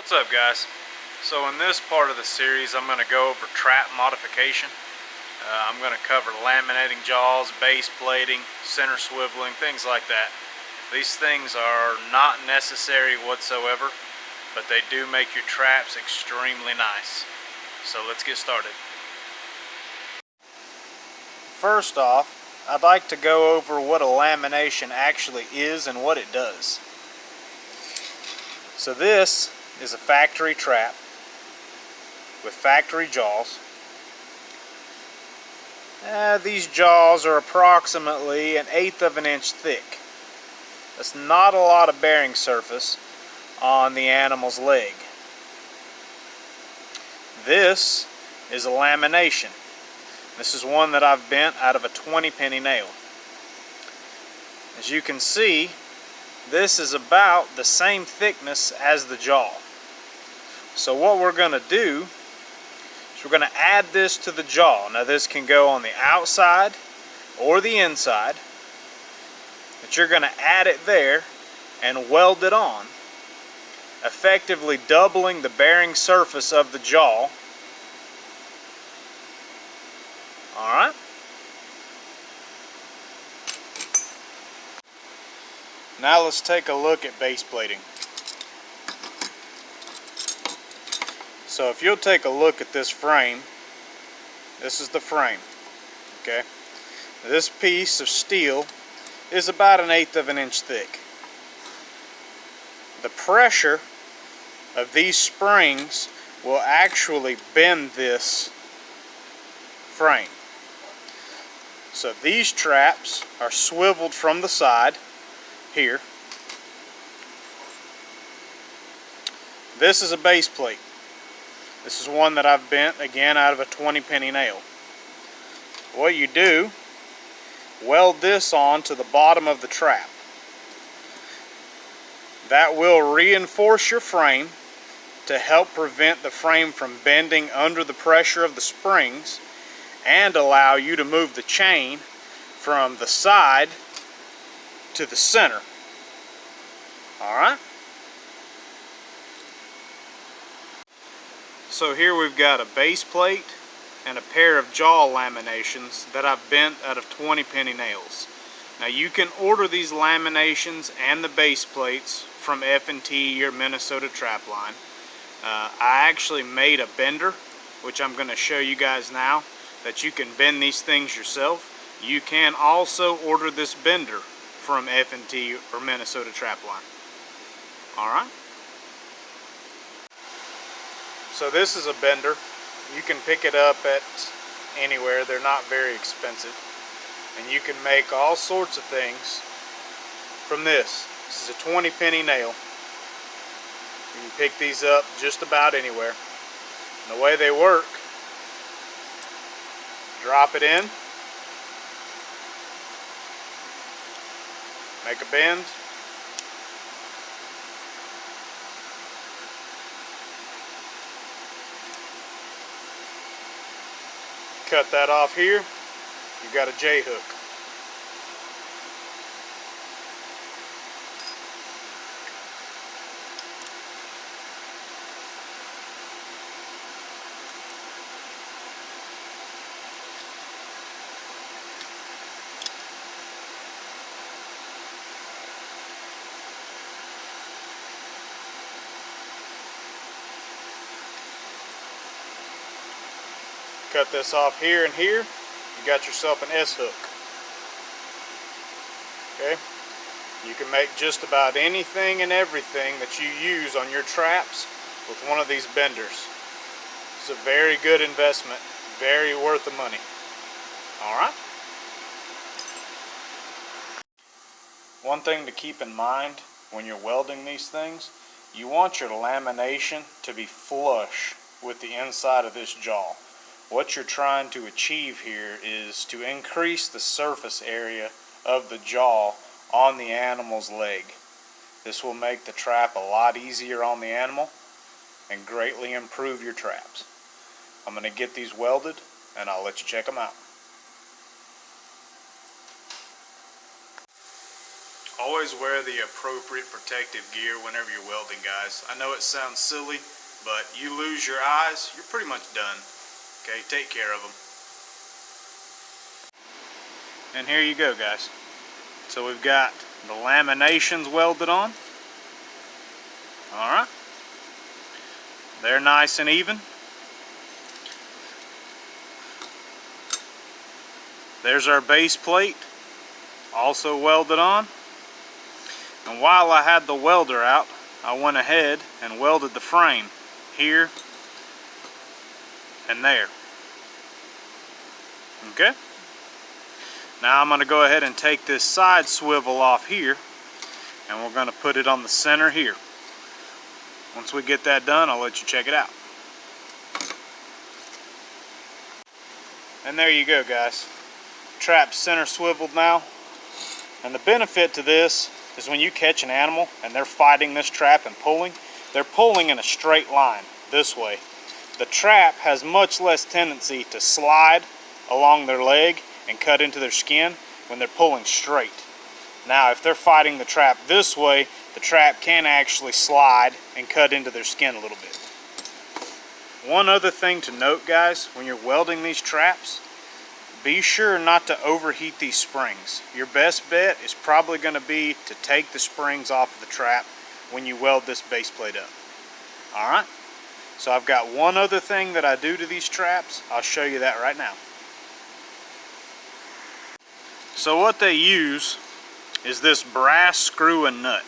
What's up, guys? So in this part of the series I'm going to go over trap modification. I'm going to cover laminating jaws, base plating, center swiveling, things like that. These things are not necessary whatsoever, but they do make your traps extremely nice. So let's get started. First off, I'd like to go over what a lamination actually is and what it does. So this is a factory trap with factory jaws. These jaws are approximately 1/8 of an inch thick. That's not a lot of bearing surface on the animal's leg. This is a lamination. This is one that I've bent out of a 20-penny nail. As you can see, this is about the same thickness as the jaw. So what we're going to do is we're going to add this to the jaw. Now this can go on the outside or the inside, but you're going to add it there and weld it on, effectively doubling the bearing surface of the jaw. Alright? Now let's take a look at base plating. So if you'll take a look at this frame, this is the frame, okay? This piece of steel is about 1/8 of an inch thick. The pressure of these springs will actually bend this frame. So these traps are swiveled from the side here. This is a base plate. This is one that I've bent, again, out of a 20-penny nail. What you do, weld this on to the bottom of the trap. That will reinforce your frame to help prevent the frame from bending under the pressure of the springs and allow you to move the chain from the side to the center. Alright? So here we've got a base plate and a pair of jaw laminations that I've bent out of 20-penny nails. Now you can order these laminations and the base plates from F&T or Minnesota Trap Line. I actually made a bender, which I'm going to show you guys now, that you can bend these things yourself. You can also order this bender from F&T or Minnesota Trap Line. Alright? So this is a bender. You can pick it up at anywhere. They're not very expensive. And you can make all sorts of things from this. This is a 20-penny nail. You can pick these up just about anywhere. And the way they work, drop it in, make a bend, cut that off here, you've got a J-hook. Cut this off here and here, you got yourself an S-hook. Okay? You can make just about anything and everything that you use on your traps with one of these benders. It's a very good investment, very worth the money. Alright? One thing to keep in mind when you're welding these things, you want your lamination to be flush with the inside of this jaw. What you're trying to achieve here is to increase the surface area of the jaw on the animal's leg. This will make the trap a lot easier on the animal and greatly improve your traps. I'm going to get these welded and I'll let you check them out. Always wear the appropriate protective gear whenever you're welding, guys. I know it sounds silly, but you lose your eyes, you're pretty much done. Okay, take care of them. And here you go, guys. So we've got the laminations welded on. Alright. They're nice and even. There's our base plate, also welded on. And while I had the welder out, I went ahead and welded the frame here and there. Okay? Now I'm going to go ahead and take this side swivel off here, and we're going to put it on the center here. Once we get that done, I'll let you check it out. And there you go, guys. Trap's center swiveled now. And the benefit to this is when you catch an animal and they're fighting this trap and pulling, they're pulling in a straight line this way. The trap has much less tendency to slide along their leg and cut into their skin when they're pulling straight. Now if they're fighting the trap this way, the trap can actually slide and cut into their skin a little bit. One other thing to note, guys, when you're welding these traps, be sure not to overheat these springs. Your best bet is probably going to be to take the springs off of the trap when you weld this base plate up. Alright, so I've got one other thing that I do to these traps. I'll show you that right now. So what they use is this brass screw and nut.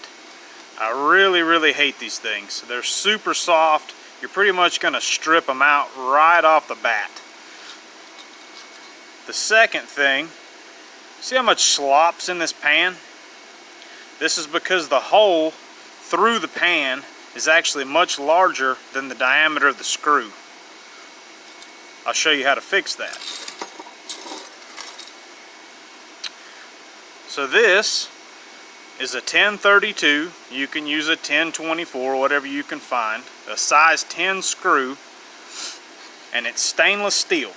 I really hate these things. They're super soft. You're pretty much going to strip them out right off the bat. The second thing, see how much slop's in this pan? This is because the hole through the pan is actually much larger than the diameter of the screw. I'll show you how to fix that. So this is a 1032. You can use a 1024, whatever you can find. A size 10 screw, and it's stainless steel.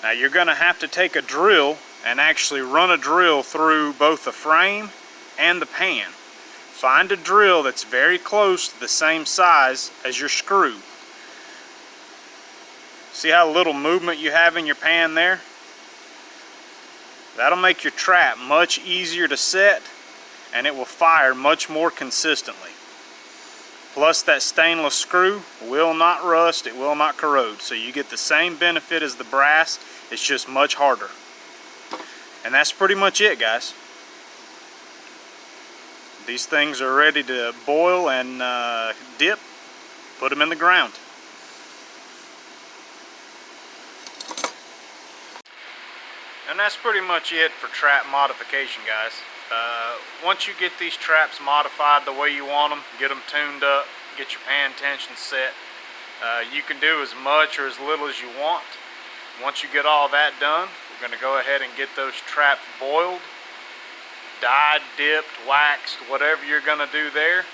Now you're going to have to take a drill and actually run a drill through both the frame and the pan. Find a drill that's very close to the same size as your screw. See how little movement you have in your pan there? That'll make your trap much easier to set, and it will fire much more consistently. Plus that stainless screw will not rust, it will not corrode. So you get the same benefit as the brass, it's just much harder. And that's pretty much it, guys. These things are ready to boil and dip. Put them in the ground. And that's pretty much it for trap modification, guys. Once you get these traps modified the way you want them, get them tuned up, get your pan tension set, you can do as much or as little as you want. Once you get all that done, we're going to go ahead and get those traps boiled, dyed, dipped, waxed, whatever you're going to do there,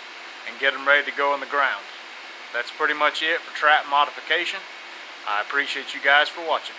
and get them ready to go in the ground. That's pretty much it for trap modification. I appreciate you guys for watching.